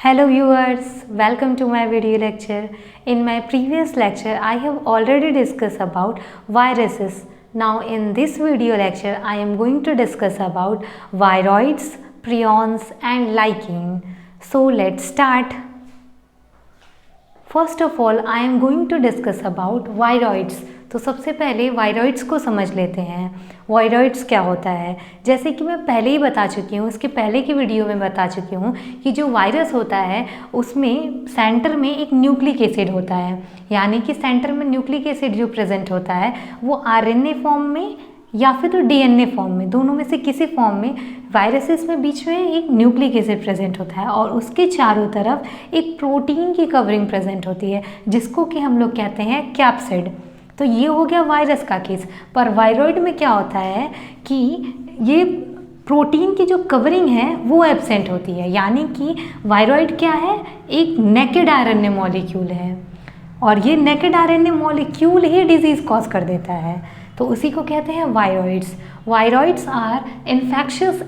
Hello viewers, welcome to my video lecture. In my previous lecture, I have already discussed about viruses. Now in this video lecture, I am going to discuss about viroids, prions and lichen. So let's start. First of all, I am going to discuss about viroids. तो सबसे पहले viroids को समझ लेते हैं। Viroids क्या होता है? जैसे कि मैं पहले ही बता चुकी हूँ, इसके पहले की वीडियो में बता चुकी हूँ कि जो वायरस होता है उसमें सेंटर में एक न्यूक्लिक एसिड होता है, यानी कि सेंटर में न्यूक्लिक एसिड जो प्रेजेंट होता है वो आरएनए फॉर्म में या फिर तो डीएनए फॉर्म में, दोनों में से किसी फॉर्म में वायरसेस में बीच में एक न्यूक्लिक एसिड प्रेजेंट होता है और उसके चारों तरफ एक प्रोटीन की कवरिंग प्रेजेंट होती है जिसको कि हम लोग कहते हैं कैप्सिड। तो ये हो गया वायरस का केस। पर वायरॉइड में क्या होता है कि ये प्रोटीन की जो कवरिंग है वो एब्सेंट होती है, यानी कि वायरॉइड क्या है, एक नेकेड आरएनए मॉलिक्यूल है और ये नेकेड आरएनए मॉलिक्यूल ही डिजीज कॉज कर देता है, तो उसी को कहते हैं viroids. Viroids are infectious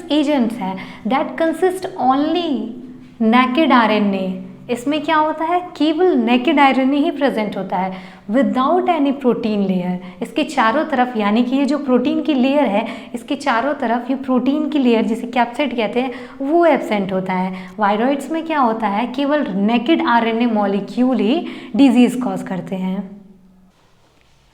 agents हैं that consist only naked RNA. इसमें क्या होता है, केवल नेकेड आरएनए ही प्रेजेंट होता है विदाउट एनी प्रोटीन लेयर। इसके चारों तरफ, यानी कि ये जो प्रोटीन की लेयर है इसके चारों तरफ ये प्रोटीन की लेयर जिसे कैप्सिड कहते हैं वो एब्सेंट होता है। वायरॉइड्स में क्या होता है, केवल नेकेड आरएनए मॉलिक्यूल ही डिजीज कॉज करते हैं।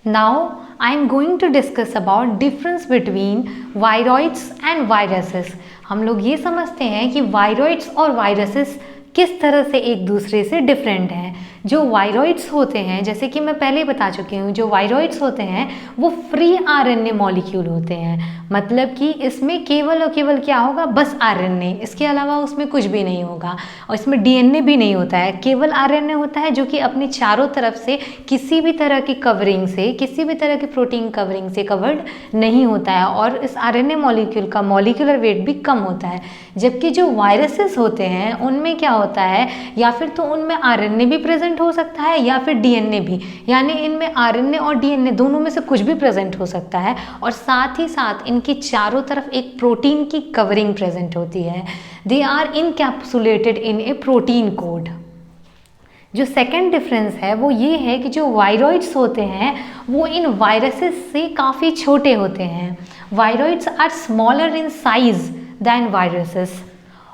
Now I am going to discuss about difference between viroids and viruses. हम लोग ये समझते हैं कि वायरॉइड्स और वायरसेस किस तरह से एक दूसरे से डिफरेंट हैं। जो वायरॉइड्स होते हैं, जैसे कि मैं पहले बता चुकी हूँ, जो वायरॉइड्स होते हैं वो फ्री आरएनए मॉलिक्यूल होते हैं, मतलब कि इसमें केवल और केवल क्या होगा, बस आरएनए, इसके अलावा उसमें कुछ भी नहीं होगा और इसमें डीएनए भी नहीं होता है, केवल आरएनए होता है जो कि अपने चारों तरफ से किसी भी तरह की कवरिंग से, किसी भी तरह की प्रोटीन कवरिंग से कवर्ड नहीं होता है और इस आरएनए मॉलिक्यूल का मॉलिक्यूलर वेट भी कम होता है। जबकि जो वायरसेस होते हैं उनमें क्या होता है, या फिर तो उनमें आरएनए भी प्रेजेंट हो सकता है या फिर डीएनए भी, यानी इनमें आरएनए और डीएनए दोनों में से कुछ भी प्रेजेंट हो सकता है और साथ ही साथ इनके चारों तरफ एक प्रोटीन की कवरिंग प्रेजेंट होती है। They are encapsulated in a protein coat. जो सेकेंड डिफरेंस है वो ये है कि जो वायरॉइड्स होते हैं वो इन वायरसेस से काफ़ी छोटे होते हैं। Viroids are smaller in size than viruses.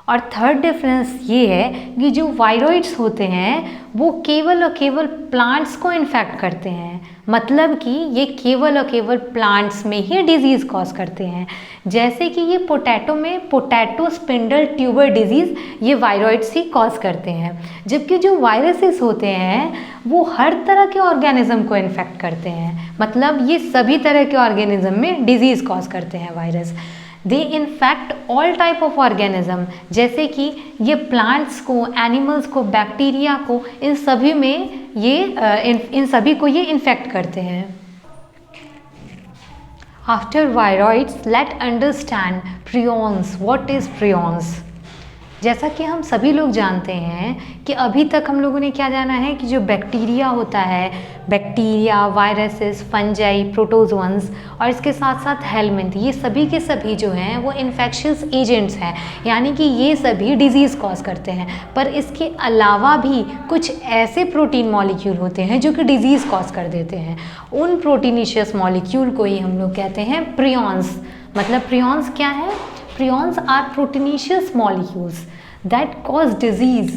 और थर्ड डिफरेंस ये है कि जो वायरॉइड्स होते हैं वो केवल और केवल प्लांट्स को इन्फेक्ट करते हैं, मतलब कि ये केवल और केवल प्लांट्स में ही डिजीज़ कॉज करते हैं। जैसे कि ये पोटैटो में पोटैटो स्पिंडल ट्यूबर डिजीज़ ये वायरॉइड्स ही कॉज करते हैं, जबकि जो वायरसेस होते हैं वो हर तरह के ऑर्गेनिज्म को इन्फेक्ट करते हैं, मतलब ये सभी तरह के ऑर्गेनिज्म में डिजीज़ कॉज करते हैं virus. They infect all type of organism, जैसे कि ये प्लांट्स को, एनिमल्स को, बैक्टीरिया को, इन सभी में ये इन सभी को ये इन्फेक्ट करते हैं। After viroids let understand prions. What is prions? जैसा कि हम सभी लोग जानते हैं कि अभी तक हम लोगों ने क्या जाना है कि जो बैक्टीरिया होता है, बैक्टीरिया, वायरसेस, फंजाई, प्रोटोजोअन्स और इसके साथ साथ हेलमिंथ, ये सभी के सभी जो हैं वो इन्फेक्शियस एजेंट्स हैं, यानी कि ये सभी डिजीज़ कॉज करते हैं। पर इसके अलावा भी कुछ ऐसे प्रोटीन मॉलिक्यूल होते हैं जो कि डिजीज़ कॉज कर देते हैं। उन प्रोटीनिशियस मॉलिक्यूल को ही हम लोग कहते हैं प्रियॉन्स। मतलब प्रियॉन्स क्या है? Prions are proteinaceous molecules that cause disease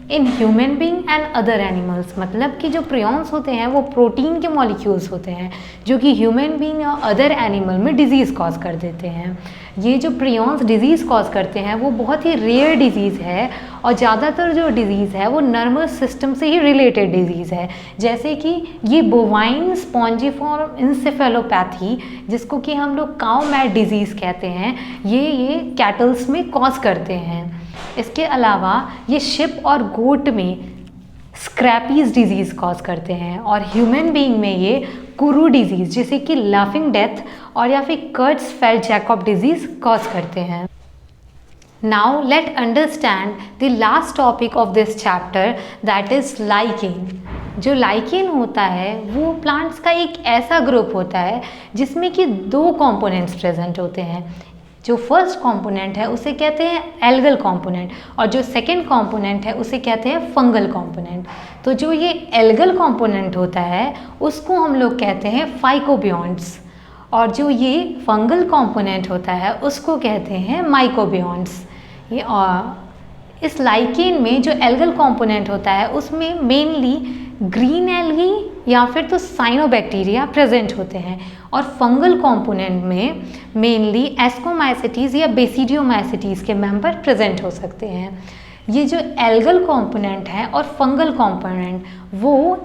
in human being and other animals। मतलब कि जो prions होते हैं वो प्रोटीन के मॉलिक्यूल्स होते हैं जो कि ह्यूमन बींग और अदर एनिमल में डिजीज़ कॉज कर देते हैं। ये जो prions डिजीज़ कॉज करते हैं वो बहुत ही रेयर डिजीज़ है और ज़्यादातर जो डिजीज़ है वो नर्वस सिस्टम से ही रिलेटेड डिजीज़ है, जैसे कि ये बोवाइन स्पॉन्जिफॉर्म इंसेफेलोपैथी, जिसको कि हम लोग काउ मैट डिजीज़ कहते हैं, ये कैटल्स में कॉज करते हैं। इसके अलावा ये शिप और गोट में स्क्रैपीज डिजीज़ कॉज करते हैं और ह्यूमन बीइंग में ये कुरू डिजीज़, जैसे कि लाफिंग डेथ और या फिर कर्ट्ज़फेल्ड-जैकब डिजीज़ कॉज करते हैं। Now let understand the last topic of this chapter, that is lichen. जो लाइकेन होता है वो प्लांट्स का एक ऐसा ग्रुप होता है जिसमें कि दो कंपोनेंट्स प्रेजेंट होते हैं। जो फर्स्ट कंपोनेंट है उसे कहते हैं एल्गल कंपोनेंट और जो सेकंड कंपोनेंट है उसे कहते हैं फंगल कंपोनेंट। तो जो ये एल्गल कंपोनेंट होता है उसको हम लोग कहते हैं फाइकोबियॉन्ट्स और जो ये फंगल कंपोनेंट होता है उसको कहते हैं माइकोबियॉन्ट्स। ये इस लाइकेन में जो एल्गल कंपोनेंट होता है उसमें मेनली ग्रीन एल्गी या फिर तो साइनोबैक्टीरिया प्रेजेंट होते हैं और फंगल कंपोनेंट में मेनली एस्कोमाइसिटीज़ या बेसिडियोमाइसिटीज़ के मेंबर प्रेजेंट हो सकते हैं। ये जो एल्गल कंपोनेंट है और फंगल कंपोनेंट वो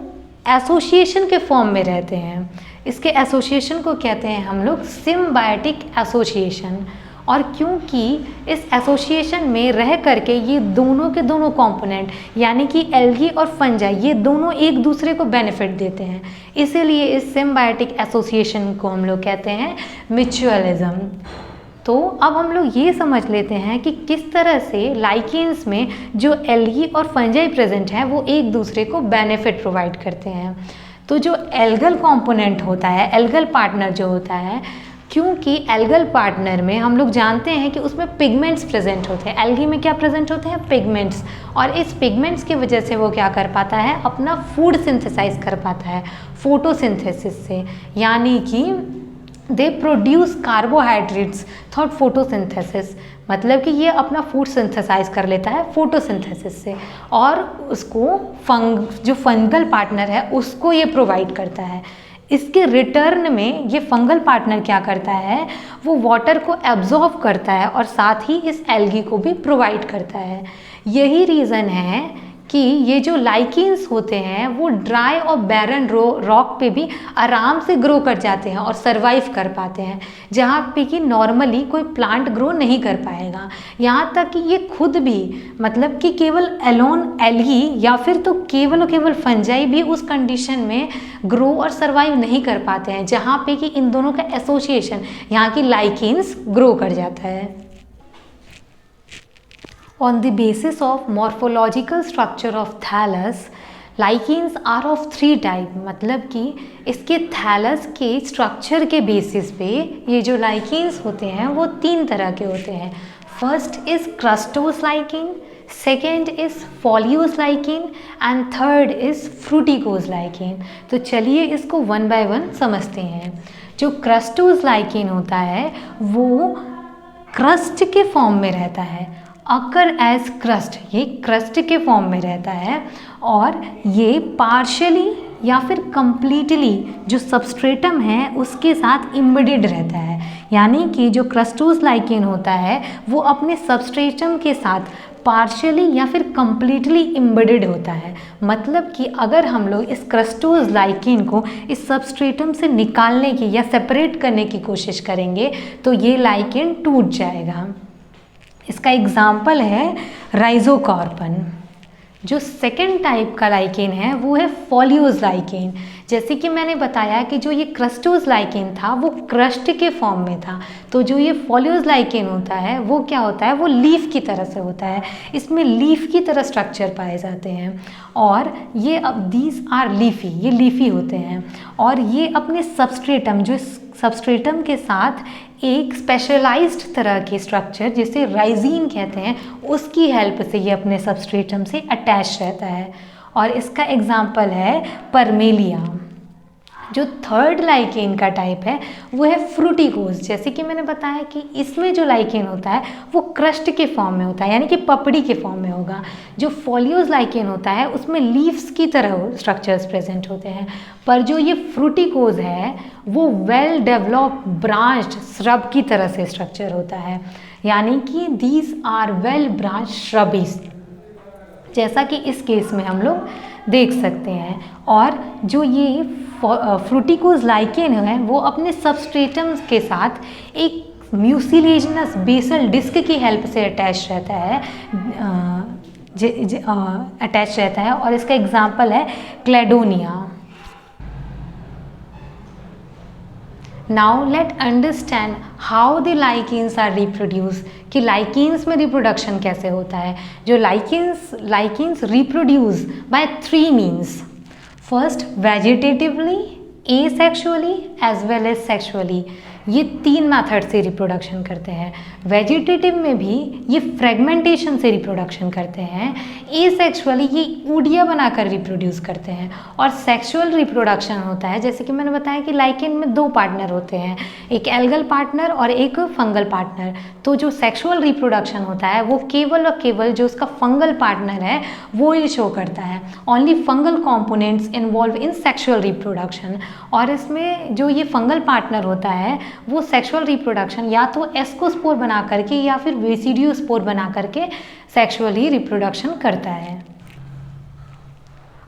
एसोसिएशन के फॉर्म में रहते हैं। इसके एसोसिएशन को कहते हैं हम लोग सिम्बायोटिक एसोसिएशन और क्योंकि इस एसोसिएशन में रह करके ये दोनों के दोनों कंपोनेंट यानी कि एल्गी और फंजाई ये दोनों एक दूसरे को बेनिफिट देते हैं, इसीलिए इस सिम्बायोटिक एसोसिएशन को हम लोग कहते हैं म्यूचुअलिज्म। तो अब हम लोग ये समझ लेते हैं कि किस तरह से लाइकेन्स में जो एल्गी और फंजाई प्रेजेंट हैं वो एक दूसरे को बेनिफिट प्रोवाइड करते हैं। तो जो एल्गल कंपोनेंट होता है, एल्गल पार्टनर जो होता है, क्योंकि एल्गल पार्टनर में हम लोग जानते हैं कि उसमें पिगमेंट्स प्रेजेंट होते हैं। एल्गी में क्या प्रेजेंट होते हैं? पिगमेंट्स। और इस पिगमेंट्स की वजह से वो क्या कर पाता है? अपना फूड सिंथेसाइज कर पाता है फोटोसिंथेसिस से, यानी कि they produce carbohydrates through photosynthesis, मतलब कि ये अपना फूड सिंथेसाइज कर लेता है फोटोसिंथेसिस से और उसको जो फंगल पार्टनर है उसको ये प्रोवाइड करता है। इसके रिटर्न में ये फंगल पार्टनर क्या करता है? वो वाटर को एब्जॉर्ब करता है और साथ ही इस एल्गी को भी प्रोवाइड करता है। यही रीज़न है कि ये जो लाइकेन्स होते हैं वो ड्राई और बैरन रॉक पे भी आराम से ग्रो कर जाते हैं और सरवाइव कर पाते हैं, जहाँ पे कि नॉर्मली कोई प्लांट ग्रो नहीं कर पाएगा। यहाँ तक कि ये खुद भी, मतलब कि केवल एलोन एल्गी या फिर तो केवल फंजाई भी उस कंडीशन में ग्रो और सरवाइव नहीं कर पाते हैं जहाँ पे कि इन दोनों का एसोसिएशन यहाँ की लाइकेन्स ग्रो कर जाता है। On the basis of morphological structure of thallus, lichens are of 3 type, मतलब कि इसके थैलस के स्ट्रक्चर के बेसिस पे ये जो लाइकेन्स होते हैं वो 3 तरह के होते हैं। First is crustose lichen, second is foliose lichen and third is fruticose lichen. तो चलिए इसको 1 by 1 समझते हैं। जो क्रस्टोस लाइकेन होता है वो क्रस्ट के फॉर्म में रहता है, अकर एज क्रस्ट, ये क्रस्ट के फॉर्म में रहता है और ये पार्शियली या फिर कंप्लीटली जो सबस्ट्रेटम है उसके साथ इम्बेडेड रहता है, यानी कि जो क्रस्टोस लाइकेन होता है वो अपने सबस्ट्रेटम के साथ पार्शियली या फिर कंप्लीटली इम्बेडेड होता है। मतलब कि अगर हम लोग इस क्रस्टोस लाइकेन को इस सबस्ट्रेटम से निकालने की या सेपरेट करने की कोशिश करेंगे तो ये लाइकेन टूट जाएगा। इसका एग्जाम्पल है राइजोकार्पन। जो सेकेंड टाइप का लाइकेन है वो है फॉलियोस लाइकेन। जैसे कि मैंने बताया कि जो ये क्रस्टोस लाइकेन था वो क्रस्ट के फॉर्म में था, तो जो ये फॉलियोस लाइकेन होता है वो क्या होता है? वो लीफ की तरह से होता है। इसमें लीफ की तरह स्ट्रक्चर पाए जाते हैं और ये अब दीज आर लीफी, ये लीफी होते हैं और ये अपने सबस्ट्रेटम, जो सबस्ट्रेटम के साथ एक स्पेशलाइज्ड तरह के स्ट्रक्चर जिसे राइजीन कहते हैं उसकी हेल्प से ये अपने सबस्ट्रेटम से अटैच रहता है और इसका एग्जाम्पल है परमेलिया। जो थर्ड लाइकेन का टाइप है वो है फ्रूटिकोस। जैसे कि मैंने बताया कि इसमें जो लाइकेन होता है वो क्रस्ट के फॉर्म में होता है, यानी कि पपड़ी के फॉर्म में होगा। जो फॉलियोस लाइकेन होता है उसमें लीव्स की तरह स्ट्रक्चर्स प्रेजेंट होते हैं, पर जो ये फ्रूटिकोस है वो वेल डेवलप्ड ब्रांच्ड श्रब की तरह से स्ट्रक्चर होता है, यानी कि दीज आर वेल ब्रांच श्रबीज, जैसा कि इस केस में हम लोग देख सकते हैं। और जो ये फ्रूटिकोस लाइकेन है वो अपने सबस्ट्रेटम के साथ एक म्यूसिलेजिनस बेसल डिस्क की हेल्प से अटैच रहता है और इसका एग्जाम्पल है Cladonia. Now let understand how the lichens are reproduce, कि लाइकेन्स में रिप्रोडक्शन कैसे होता है। जो lichens reproduce by 3 means. First vegetatively, asexually as well as sexually. ये 3 मेथड से रिप्रोडक्शन करते हैं। वेजिटेटिव में भी ये फ्रेगमेंटेशन से रिप्रोडक्शन करते हैं। एसेक्सुअली ये ऊडिया बनाकर रिप्रोड्यूस करते हैं। और सेक्सुअल रिप्रोडक्शन होता है, जैसे कि मैंने बताया कि लाइकेन में 2 पार्टनर होते हैं, एक एल्गल पार्टनर और एक फंगल पार्टनर। तो जो सेक्सुअल रिप्रोडक्शन होता है वो केवल और केवल जो उसका फंगल पार्टनर है वो ही शो करता है। Only fungal components involve in sexual reproduction. और इसमें जो ये फंगल पार्टनर होता है वो सेक्सुअल रिप्रोडक्शन या तो एस्कोस्पोर बना करके या फिर वेसिडियोस्पोर बना करके सेक्सुअली रिप्रोडक्शन करता है।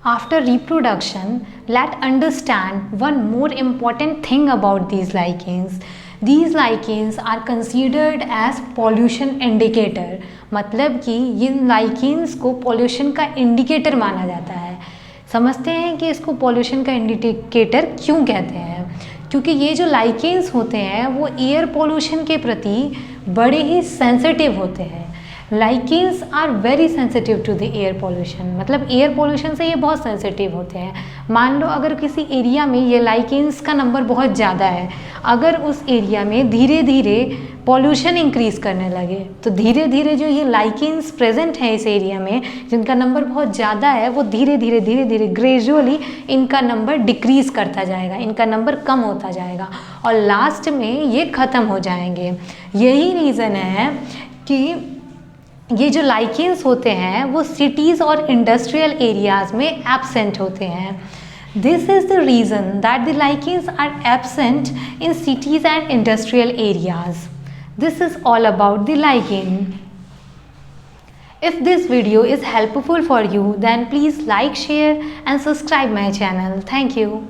After reproduction, let's understand one more important thing about these lichens. These lichens are considered as pollution indicator. मतलब कि इन lichens को pollution का indicator माना जाता है। समझते हैं कि इसको pollution का indicator क्यों कहते हैं? क्योंकि ये जो lichens होते हैं वो air pollution के प्रति बड़े ही sensitive होते हैं। Lichens are very sensitive to the air pollution, मतलब एयर पॉल्यूशन से ये बहुत सेंसिटिव होते हैं। मान लो अगर किसी एरिया में ये लाइकेन्स का नंबर बहुत ज़्यादा है, अगर उस एरिया में धीरे धीरे पॉल्यूशन इंक्रीज़ करने लगे तो धीरे धीरे जो ये लाइकेन्स प्रेजेंट हैं इस एरिया में जिनका नंबर बहुत ज़्यादा है वो धीरे धीरे ग्रेजुअली इनका नंबर डिक्रीज़ करता जाएगा, इनका नंबर कम होता जाएगा और लास्ट में ये ख़त्म हो जाएंगे। यही रीज़न है कि ये जो लाइकेन्स होते हैं वो सिटीज़ और इंडस्ट्रियल एरियाज़ में एब्सेंट होते हैं। This is the reason that the lichens are absent in cities and industrial areas. This is all about the lichen. If this video is helpful for you, then please like, share and subscribe my channel. Thank you.